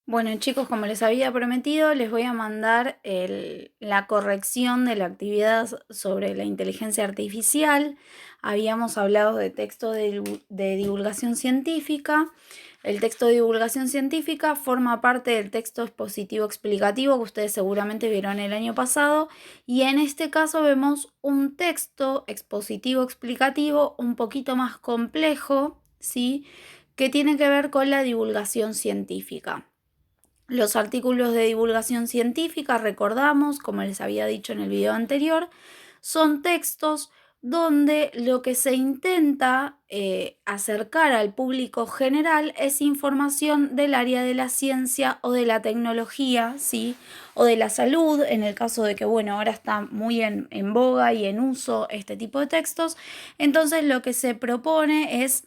Bueno, chicos, como les había prometido, les voy a mandar la corrección de la actividad sobre la inteligencia artificial. Habíamos hablado de texto de divulgación científica. El texto de divulgación científica forma parte del texto expositivo explicativo que ustedes seguramente vieron el año pasado. Y en este caso vemos un texto expositivo explicativo un poquito más complejo, ¿sí? Que tiene que ver con la divulgación científica. Los artículos de divulgación científica, recordamos, como les había dicho en el video anterior, son textos donde lo que se intenta acercar al público general es información del área de la ciencia o de la tecnología, ¿sí? O de la salud, en el caso de que, bueno, ahora está muy en boga y en uso este tipo de textos. Entonces lo que se propone es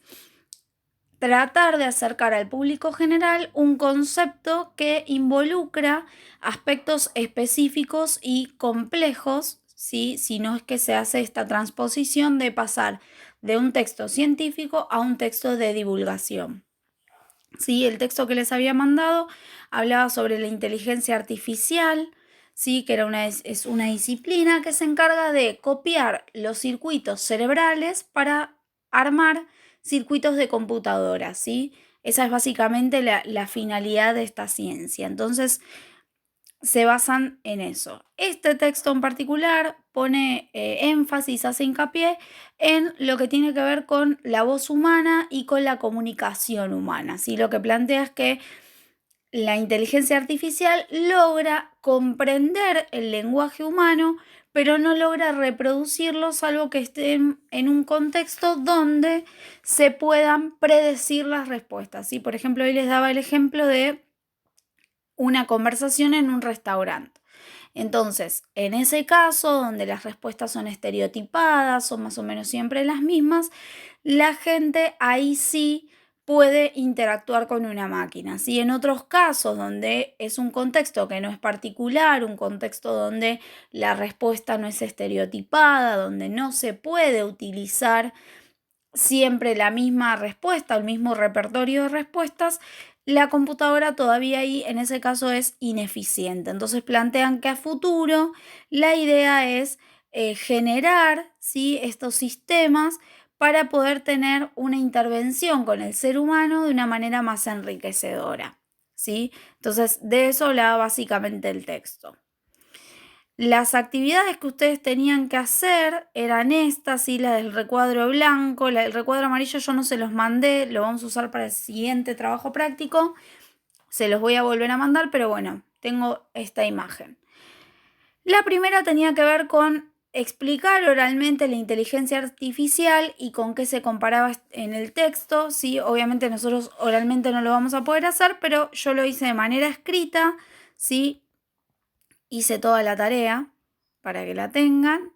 tratar de acercar al público general un concepto que involucra aspectos específicos y complejos, ¿sí? Si no es que se hace esta transposición de pasar de un texto científico a un texto de divulgación. ¿Sí? El texto que les había mandado hablaba sobre la inteligencia artificial, ¿sí? Que es una disciplina que se encarga de copiar los circuitos cerebrales para armar circuitos de computadora, ¿sí? Esa es básicamente la finalidad de esta ciencia. Entonces, se basan en eso. Este texto en particular pone énfasis, hace hincapié en lo que tiene que ver con la voz humana y con la comunicación humana, ¿sí? Lo que plantea es que la inteligencia artificial logra comprender el lenguaje humano, pero no logra reproducirlo, salvo que estén en un contexto donde se puedan predecir las respuestas, ¿sí? Por ejemplo, hoy les daba el ejemplo de una conversación en un restaurante. Entonces, en ese caso, donde las respuestas son estereotipadas, son más o menos siempre las mismas, la gente ahí sí puede interactuar con una máquina. ¿Sí? En otros casos, donde es un contexto que no es particular, un contexto donde la respuesta no es estereotipada, donde no se puede utilizar siempre la misma respuesta, el mismo repertorio de respuestas, la computadora todavía ahí en ese caso es ineficiente. Entonces plantean que a futuro la idea es generar, ¿sí? Estos sistemas para poder tener una intervención con el ser humano de una manera más enriquecedora, ¿sí? Entonces de eso hablaba básicamente el texto. Las actividades que ustedes tenían que hacer eran estas, ¿sí? La del recuadro blanco, la del recuadro amarillo yo no se los mandé, lo vamos a usar para el siguiente trabajo práctico. Se los voy a volver a mandar, pero bueno, tengo esta imagen. La primera tenía que ver con explicar oralmente la inteligencia artificial y con qué se comparaba en el texto, ¿sí? Obviamente nosotros oralmente no lo vamos a poder hacer, pero yo lo hice de manera escrita, ¿sí? Hice toda la tarea para que la tengan.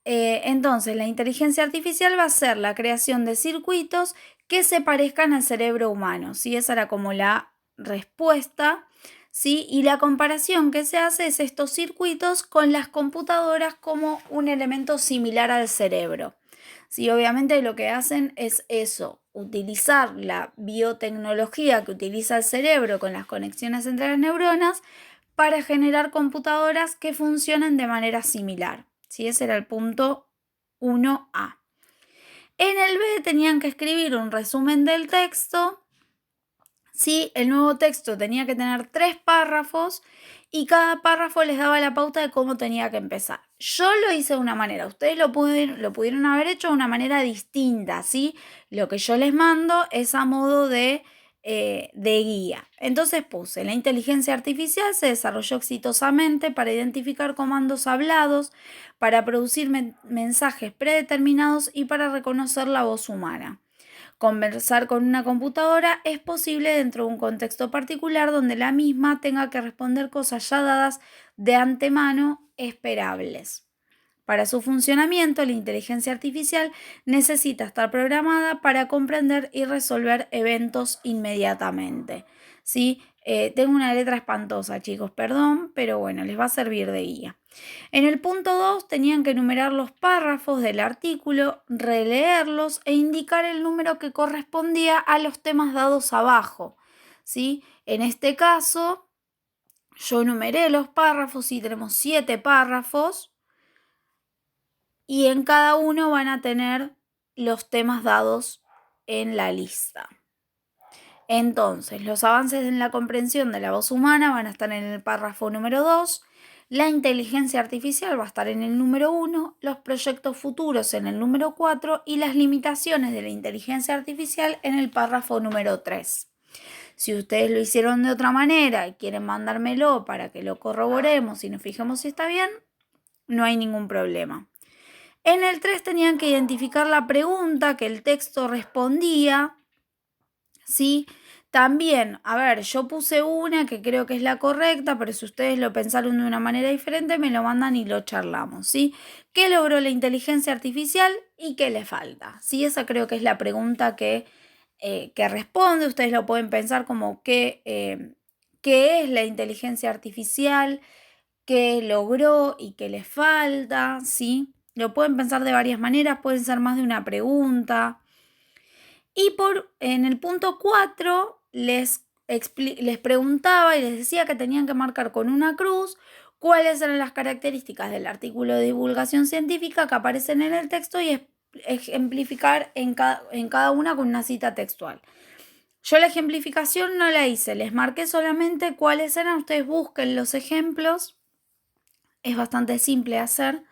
Entonces, la inteligencia artificial va a ser la creación de circuitos que se parezcan al cerebro humano, ¿sí? Esa era como la respuesta, ¿sí? Y la comparación que se hace es estos circuitos con las computadoras como un elemento similar al cerebro. Sí, obviamente lo que hacen es eso, utilizar la biotecnología que utiliza el cerebro con las conexiones entre las neuronas para generar computadoras que funcionen de manera similar. ¿Sí? Ese era el punto 1A. En el B tenían que escribir un resumen del texto. ¿Sí? El nuevo texto tenía que tener 3 párrafos y cada párrafo les daba la pauta de cómo tenía que empezar. Yo lo hice de una manera, ustedes lo pudieron haber hecho de una manera distinta, ¿sí? Lo que yo les mando es a modo de guía. Entonces puse, la inteligencia artificial se desarrolló exitosamente para identificar comandos hablados, para producir mensajes predeterminados y para reconocer la voz humana. Conversar con una computadora es posible dentro de un contexto particular donde la misma tenga que responder cosas ya dadas de antemano esperables. Para su funcionamiento, la inteligencia artificial necesita estar programada para comprender y resolver eventos inmediatamente. ¿Sí? Tengo una letra espantosa, chicos, perdón, pero bueno, les va a servir de guía. En el punto 2 tenían que enumerar los párrafos del artículo, releerlos e indicar el número que correspondía a los temas dados abajo. ¿sí? En este caso, yo enumeré los párrafos y tenemos 7 párrafos y en cada uno van a tener los temas dados en la lista. Entonces, los avances en la comprensión de la voz humana van a estar en el párrafo número 2, la inteligencia artificial va a estar en el número 1, los proyectos futuros en el número 4 y las limitaciones de la inteligencia artificial en el párrafo número 3. Si ustedes lo hicieron de otra manera y quieren mandármelo para que lo corroboremos y nos fijemos si está bien, no hay ningún problema. En el 3 tenían que identificar la pregunta que el texto respondía, ¿sí? También, a ver, yo puse una que creo que es la correcta, pero si ustedes lo pensaron de una manera diferente, me lo mandan y lo charlamos, ¿sí? ¿Qué logró la inteligencia artificial y qué le falta? ¿Sí? Esa creo que es la pregunta que responde. Ustedes lo pueden pensar como qué es la inteligencia artificial, qué logró y qué le falta, ¿sí? Lo pueden pensar de varias maneras, pueden ser más de una pregunta. Y en el punto 4 les preguntaba y les decía que tenían que marcar con una cruz cuáles eran las características del artículo de divulgación científica que aparecen en el texto y ejemplificar en cada una con una cita textual. Yo la ejemplificación no la hice, les marqué solamente cuáles eran. Ustedes busquen los ejemplos, es bastante simple hacer.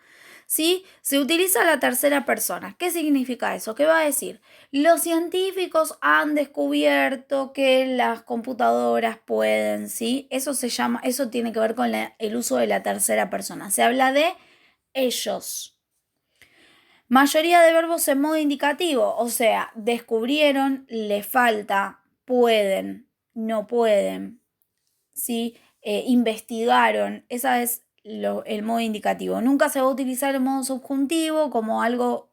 ¿Sí? Se utiliza la tercera persona. ¿Qué significa eso? ¿Qué va a decir? Los científicos han descubierto que las computadoras pueden, ¿sí? Eso tiene que ver con el uso de la tercera persona. Se habla de ellos. Mayoría de verbos en modo indicativo, o sea, descubrieron, le falta, pueden, no pueden, ¿sí? Investigaron, esa es el modo indicativo. Nunca se va a utilizar el modo subjuntivo como algo,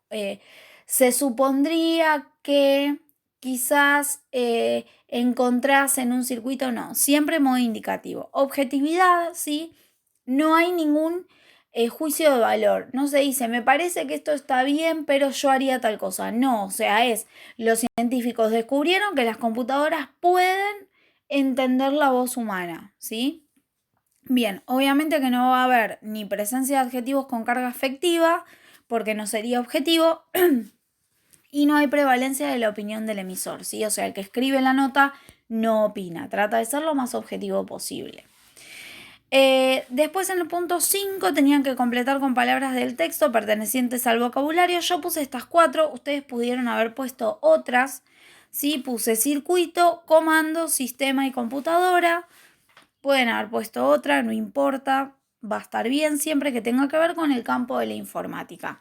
se supondría que quizás encontrás en un circuito, no, siempre modo indicativo. Objetividad, ¿sí? No hay ningún juicio de valor. No se dice, me parece que esto está bien, pero yo haría tal cosa. No, o sea, los científicos descubrieron que las computadoras pueden entender la voz humana, ¿sí? Bien, obviamente que no va a haber ni presencia de adjetivos con carga afectiva, porque no sería objetivo, y no hay prevalencia de la opinión del emisor, ¿sí? O sea, el que escribe la nota no opina, trata de ser lo más objetivo posible. Después en el punto 5 tenían que completar con palabras del texto pertenecientes al vocabulario. Yo puse estas 4, ustedes pudieron haber puesto otras, ¿sí? Puse circuito, comando, sistema y computadora. Pueden haber puesto otra, no importa, va a estar bien siempre que tenga que ver con el campo de la informática.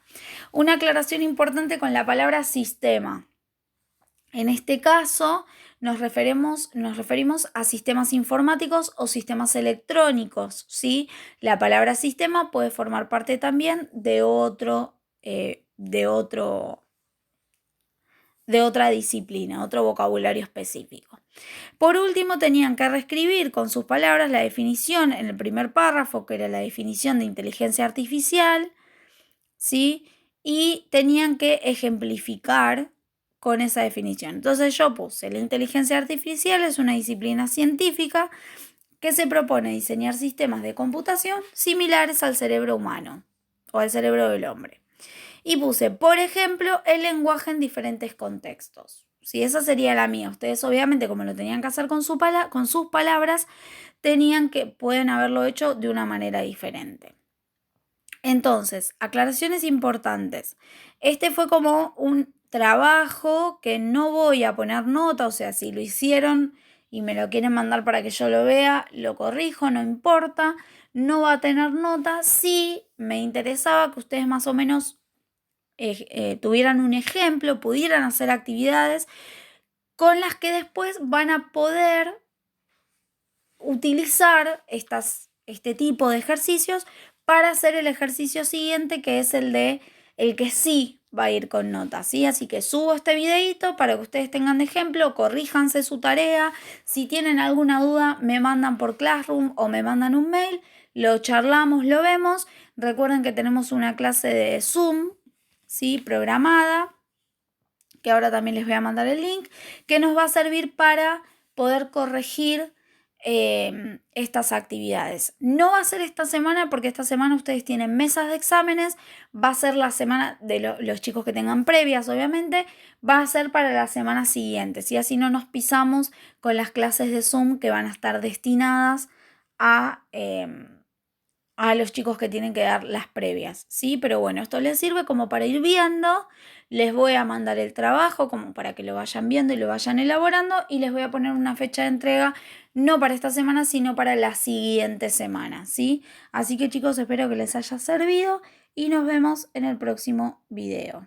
Una aclaración importante con la palabra sistema. En este caso nos referimos a sistemas informáticos o sistemas electrónicos, ¿sí? La palabra sistema puede formar parte también de otra disciplina, otro vocabulario específico. Por último, tenían que reescribir con sus palabras la definición en el primer párrafo, que era la definición de inteligencia artificial, ¿sí? Y tenían que ejemplificar con esa definición. Entonces yo puse, la inteligencia artificial es una disciplina científica que se propone diseñar sistemas de computación similares al cerebro humano o al cerebro del hombre. Y puse, por ejemplo, el lenguaje en diferentes contextos. Si esa sería la mía. Ustedes obviamente, como lo tenían que hacer con sus palabras, pueden haberlo hecho de una manera diferente. Entonces, aclaraciones importantes. Este fue como un trabajo que no voy a poner nota, o sea, si lo hicieron y me lo quieren mandar para que yo lo vea, lo corrijo, no importa, no va a tener nota. Sí, me interesaba que ustedes más o menos tuvieran un ejemplo, pudieran hacer actividades con las que después van a poder utilizar este tipo de ejercicios para hacer el ejercicio siguiente, que es el que sí va a ir con notas, ¿sí? Así que subo este videito para que ustedes tengan de ejemplo, corríjanse su tarea. Si tienen alguna duda, me mandan por Classroom o me mandan un mail, lo charlamos, lo vemos. Recuerden que tenemos una clase de Zoom, ¿sí? Programada, que ahora también les voy a mandar el link, que nos va a servir para poder corregir estas actividades. No va a ser esta semana porque esta semana ustedes tienen mesas de exámenes, va a ser la semana de los chicos que tengan previas, obviamente, va a ser para la semana siguiente, y así no nos pisamos con las clases de Zoom que van a estar destinadas a los chicos que tienen que dar las previas, ¿sí? Pero bueno, esto les sirve como para ir viendo, les voy a mandar el trabajo como para que lo vayan viendo y lo vayan elaborando y les voy a poner una fecha de entrega, no para esta semana, sino para la siguiente semana, ¿sí? Así que chicos, espero que les haya servido y nos vemos en el próximo video.